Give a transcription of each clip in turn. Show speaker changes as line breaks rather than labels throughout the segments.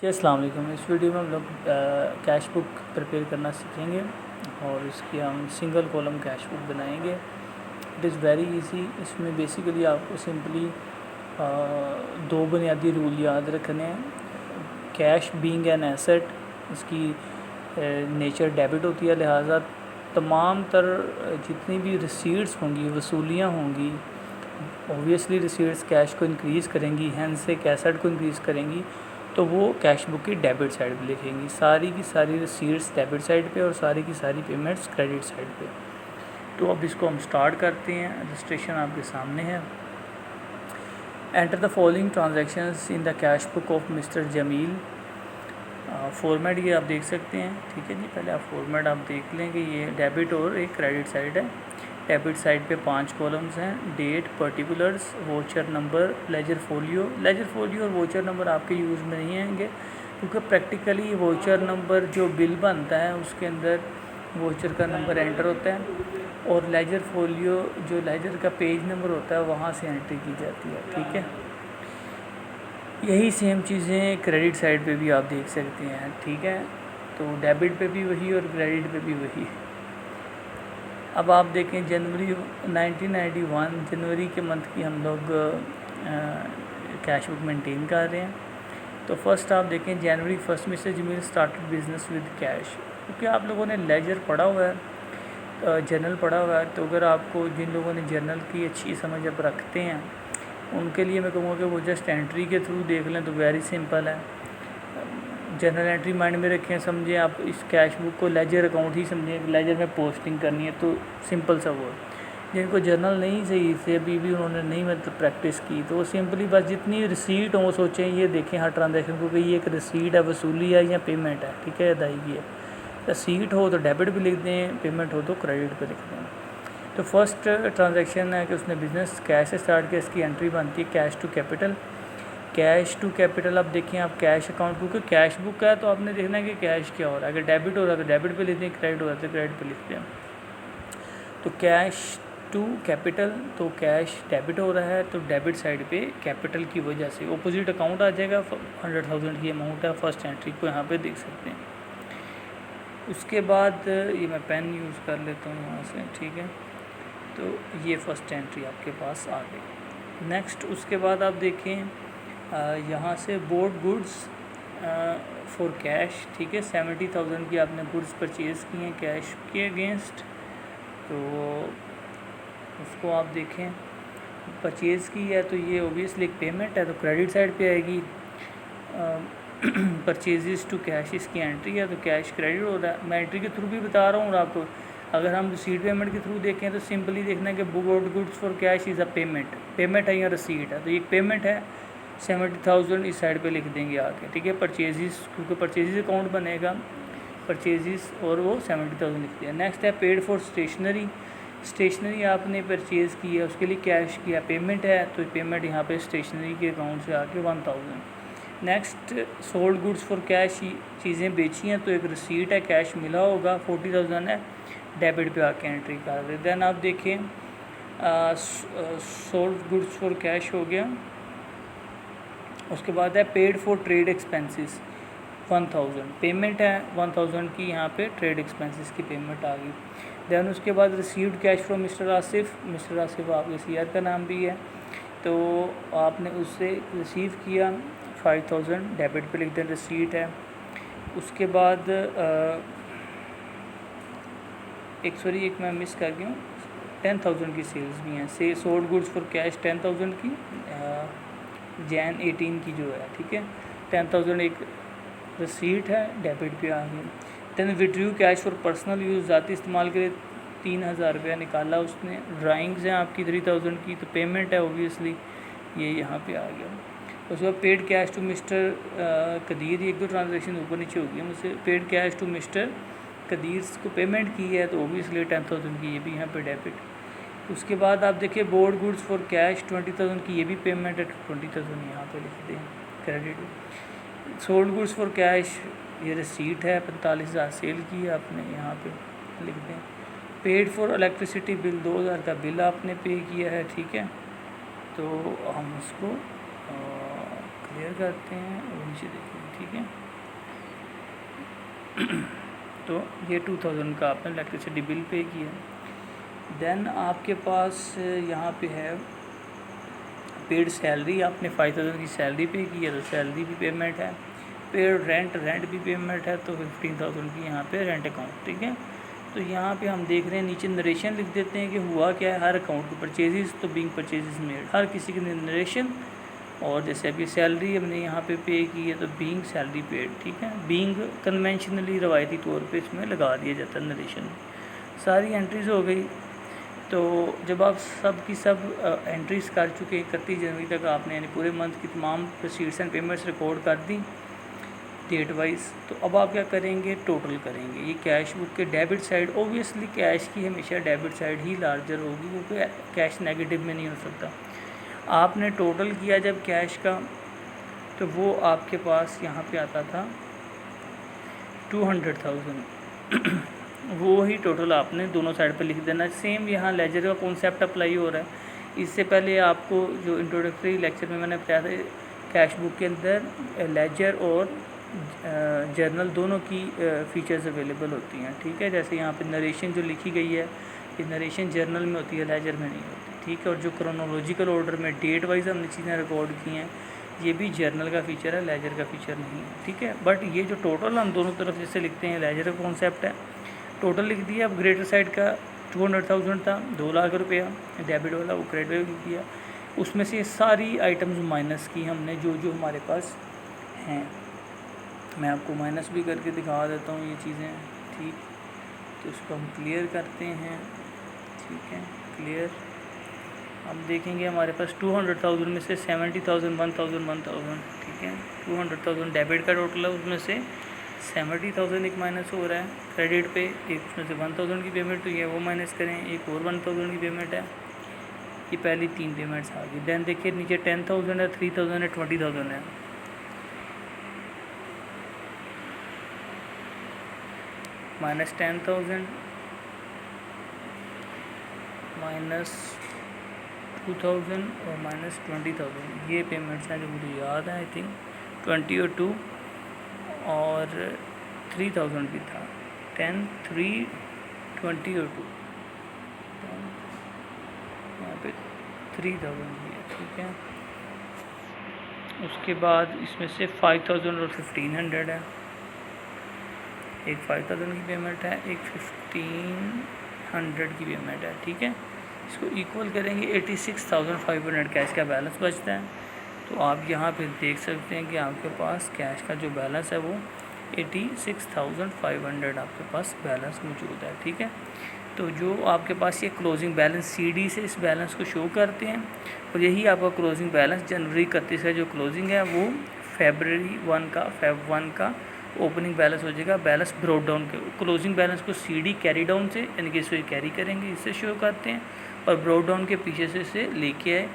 जी अस्सलाम वालेकुम। इस वीडियो में हम लोग कैश बुक प्रिपेयर करना सीखेंगे और इसकी हम सिंगल कॉलम कैश बुक बनाएंगे। It is very easy. इसमें बेसिकली आपको सिंपली दो बुनियादी रूल याद रखने हैं। कैश बीइंग एन एसेट, इसकी नेचर डेबिट होती है, लिहाजा तमाम तर जितनी भी रिसीट्स होंगी, वसूलियाँ होंगी, ऑब्वियसली रिसीट्स कैश को इंक्रीज़ करेंगी, हैंस एक एसेट को इंक्रीज़ करेंगी, तो वो कैश बुक की डेबिट साइड पे लिखेंगी। सारी की सारी रिसीट्स डेबिट साइड पे और सारी की सारी पेमेंट्स क्रेडिट साइड पे। तो अब इसको हम स्टार्ट करते हैं। रजिस्ट्रेशन आपके सामने है। Enter the following transactions in the cash book of mister Jamil. Format ये आप देख सकते हैं, ठीक है जी। पहले आप फॉर्मेट आप देख लें कि ये डेबिट और एक क्रेडिट साइड है। डेबिट साइड पे 5 कॉलम्स हैं: date, particulars, voucher number, ledger folio. Ledger folio और वोचर नंबर आपके यूज़ में नहीं आएंगे, क्योंकि प्रैक्टिकली वोचर नंबर जो बिल बनता है उसके अंदर वोचर का नंबर एंटर होता है, और लेजर फोलियो जो लेजर का पेज नंबर होता है वहाँ से एंट्री की जाती है, ठीक है। यही सेम चीज़ें क्रेडिट साइड पे भी आप देख सकते हैं, ठीक है। तो डेबिट पे भी वही और क्रेडिट पे भी वही। अब आप देखें जनवरी 1991 जनवरी के मंथ की हम लोग कैश बुक मेंटेन कर रहे हैं। तो फर्स्ट आप देखें January 1 mister Jamil started business with cash. क्योंकि आप लोगों ने लेजर पढ़ा हुआ है, जर्नल पढ़ा हुआ है, तो अगर आपको जिन लोगों ने जर्नल की अच्छी समझ अब रखते हैं उनके लिए मैं कहूँगा कि वो जस्ट एंट्री के थ्रू देख लें, तो वेरी सिंपल है। जनरल एंट्री माइंड में रखें, समझें आप इस कैश बुक को लेजर अकाउंट ही समझें, लेजर में पोस्टिंग करनी है, तो सिंपल सा वो। जिनको जर्नल नहीं सही से अभी भी उन्होंने नहीं मतलब प्रैक्टिस की, तो वो सिंपली बस जितनी रिसीट हो सोचें ये देखें हर ट्रांजैक्शन को कि ये एक रिसीट है, वसूली है या पेमेंट है, ठीक है, अदायगी है। रिसीट हो तो डेबिट पे लिख दें, पेमेंट हो तो क्रेडिट पे लिख दें। तो फर्स्ट ट्रांजैक्शन है कि उसने बिज़नेस कैश से स्टार्ट किया, इसकी एंट्री बनती है cash to capital. Cash to capital अब देखें आप कैश अकाउंट, क्योंकि कैश बुक है तो आपने देखना है कि कैश क्या हो रहा है। अगर डेबिट हो रहा है तो डेबिट पे लिखते हैं, क्रेडिट हो रहा है तो क्रेडिट पे लिखते हैं। तो कैश टू कैपिटल, तो कैश डेबिट हो रहा है तो डेबिट साइड पे कैपिटल की वजह से ऑपोजिट अकाउंट आ जाएगा। 100,000 की अमाउंट है, फर्स्ट एंट्री को यहाँ पे देख सकते हैं। उसके बाद ये मैं पेन यूज़ कर लेता हूँ यहाँ से, ठीक है। तो ये फर्स्ट एंट्री आपके पास आ गई। नेक्स्ट उसके बाद आप देखें यहाँ से बोर्ड गुड्स फॉर कैश, ठीक है। 70,000 की आपने गुड्स परचेज़ की हैं कैश के अगेंस्ट, तो उसको आप देखें परचेज़ की है तो ये ओबियसली एक पेमेंट है तो क्रेडिट साइड पे आएगी। परचेजेस टू कैश इसकी एंट्री है तो कैश क्रेडिट हो रहा है। मैं एंट्री के थ्रू भी बता रहा हूँ और आपको अगर हम रिसीट पेमेंट के थ्रू देखें तो सिंपली देखना है कि board goods for cash is a payment है या रिसीट है, तो ये पेमेंट है। 70,000 इस साइड पे लिख देंगे आके, ठीक है। परचेजेस, क्योंकि परचेजेस अकाउंट बनेगा परचेजेस, और वो 70,000 लिख दिया। नेक्स्ट है पेड फॉर स्टेशनरी। स्टेशनरी आपने परचेज़ की है, उसके लिए कैश किया, पेमेंट है, तो पेमेंट यहाँ पे स्टेशनरी के अकाउंट से आके 1,000। Next sold goods for cash, चीज़ें बेची हैं तो एक रिसीट है, कैश मिला होगा, 40,000 है, डेबिट पे आके एंट्री कर दे। देन आप देखें सोल्ड गुड्स फॉर कैश हो गया। उसके बाद है paid for trade expenses 1,000, payment है 1,000 की, यहाँ पे ट्रेड एक्सपेंसेस की पेमेंट आ गई। दैन उसके बाद received cash from mister Asif. Mister Asif आपके सीआर का नाम भी है, तो आपने उससे रिसीव किया 5,000, डेबिट पे लिख दें, रिसीट है। उसके बाद एक मैं मिस कर गया हूँ, 10,000 की सेल्स भी हैं। से सोल्ड गुड्स फॉर कैश 10,000 की, जैन 18 की जो है, ठीक है। 10,000 एक रिसीट है, डेबिट पे आ गई। Then withdrew cash for personal use, ज़ाती इस्तेमाल के लिए 3,000 रुपया निकाला उसने। ड्राइंग्स हैं आपकी 3,000 की, तो पेमेंट है ओबियसली, ये यहाँ पे आ गया। उसके बाद paid cash to mister Qadir, एक दो ट्रांजेक्शन ऊपर नीचे हो गई मुझसे। Paid cash to mister Qadir को पेमेंट की है तो ओबियसली 10,000 की, ये भी यहाँ पे डेबिट। उसके बाद आप देखिए बोर्ड गुड्स फॉर कैश 20,000 की, ये भी पेमेंट है, 20,000 यहाँ पे लिख दें, credit. Sold goods for cash, ये रिसीट है, 45,000 सेल की है आपने, यहाँ पे लिख दें। पेड फॉर इलेक्ट्रिसिटी बिल, 2,000 का बिल आपने पे किया है, ठीक है। तो हम उसको क्लियर करते हैं और नीचे देखें। ठीक है। तो ये 2000 का आपने इलेक्ट्रिसिटी बिल पे किया। देन आपके पास यहाँ पे है पेड सैलरी, आपने 5000 की सैलरी पे की है तो सैलरी भी पेमेंट है। पेड रेंट भी पेमेंट है तो 15000 की यहाँ पे रेंट अकाउंट, ठीक है। तो यहाँ पे हम देख रहे हैं नीचे नरेशन लिख देते हैं कि हुआ क्या है हर अकाउंट के परचेजेस, तो बीइंग परचेजेस मेड, हर किसी की नरेशन। और जैसे अभी सैलरी हमने यहाँ पे की है तो बीइंग सैलरी पेड, ठीक है। बीइंग कन्वेंशनली रवायती तौर पे इसमें लगा दिया जाता है नरेशन। सारी एंट्रीज हो गई। तो जब आप सब की सब एंट्रीज़ कर चुके 31 जनवरी तक आपने यानी पूरे मंथ की तमाम रिसीट्स एंड पेमेंट्स रिकॉर्ड कर दी डेट वाइज, तो अब आप क्या करेंगे, टोटल करेंगे। ये कैश बुक के डेबिट साइड, ओबियसली कैश की हमेशा डेबिट साइड ही लार्जर होगी क्योंकि कैश नेगेटिव में नहीं हो सकता। आपने टोटल किया जब कैश का तो वो आपके पास यहाँ पे आता था 200,000 वो ही टोटल आपने दोनों साइड पर लिख देना। सेम यहाँ लेजर का कॉन्सेप्ट अप्लाई हो रहा है। इससे पहले आपको जो इंट्रोडक्टरी लेक्चर में मैंने बताया था कैश बुक के अंदर लेजर और जर्नल दोनों की फ़ीचर्स अवेलेबल होती हैं, ठीक है। जैसे यहाँ पे नरेशन जो लिखी गई है ये नरेशन जर्नल में होती है, लेजर में नहीं होती, ठीक है। और जो क्रोनोलॉजिकल ऑर्डर में डेट वाइज हमने चीज़ें रिकॉर्ड की हैं ये भी जर्नल का फ़ीचर है, लेजर का फ़ीचर नहीं है, ठीक है। बट ये जो टोटल हम दोनों तरफ जैसे लिखते हैं लेजर का कॉन्सेप्ट है, टोटल लिख दिया। अब ग्रेटर साइड का 200,000 था, 2 लाख रुपया डेबिट वाला, वो क्रेडिट लिख दिया। उसमें से सारी आइटम्स माइनस की हमने जो जो हमारे पास हैं। मैं आपको माइनस भी करके दिखा देता हूँ ये चीज़ें, ठीक। तो इसको हम क्लियर करते हैं, ठीक है, क्लियर। हम देखेंगे हमारे पास 200,000 में से 70,000 1,000 ठीक है। 200,000 डेबिट का टोटल है, उसमें से 70,000 एक माइनस हो रहा है क्रेडिट पे, एक उसमें से 1,000 की पेमेंट तो ये वो माइनस करें, एक और 1,000 की पेमेंट है। ये पहली 3 पेमेंट्स आ गई। देन देखिए नीचे 10,000 है, 3,000 है, 20,000 है। माइनस 10,000 माइनस 2,000 और माइनस 20,000 ये पेमेंट्स हैं जो मुझे याद है। आई थिंक 20 और 2 और 3,000 भी था। 10, 3, 20 और 2, यहाँ पे 3,000 भी है, ठीक है। उसके बाद इसमें से 5,000 और 1,500 है। एक 5,000 की पेमेंट है, एक 1,500 की पेमेंट है, ठीक है। इसको इक्वल करेंगे 86,500 कैश का बैलेंस बचता है। तो आप यहाँ पे देख सकते हैं कि आपके पास कैश का जो बैलेंस है वो 86,500 आपके पास बैलेंस मौजूद है, ठीक है। तो जो आपके पास ये क्लोजिंग बैलेंस सीडी से इस बैलेंस को शो करते हैं और यही आपका क्लोजिंग बैलेंस जनवरी 31 का जो क्लोजिंग है वो Feb 1 का ओपनिंग बैलेंस हो जाएगा। बैलेंस ब्रॉड डाउन के क्लोजिंग बैलेंस को सीडी कैरी डाउन से यानी कि इसको कैरी करेंगे, इससे शो करते हैं, और ब्रॉड डाउन के पीछे से इसे लेके आए,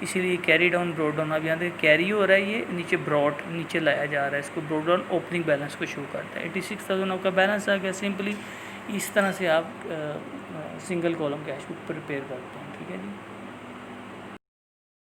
इसीलिए कैरी डाउन ब्रॉड डाउन। अब यहाँ पे कैरी हो रहा है, ये नीचे ब्रॉड नीचे लाया जा रहा है, इसको ब्रॉड डाउन ओपनिंग बैलेंस को शो करता है। 86,000 आपका बैलेंस आ गया। सिंपली इस तरह से आप single column cash book prepare करते हैं, ठीक है जी।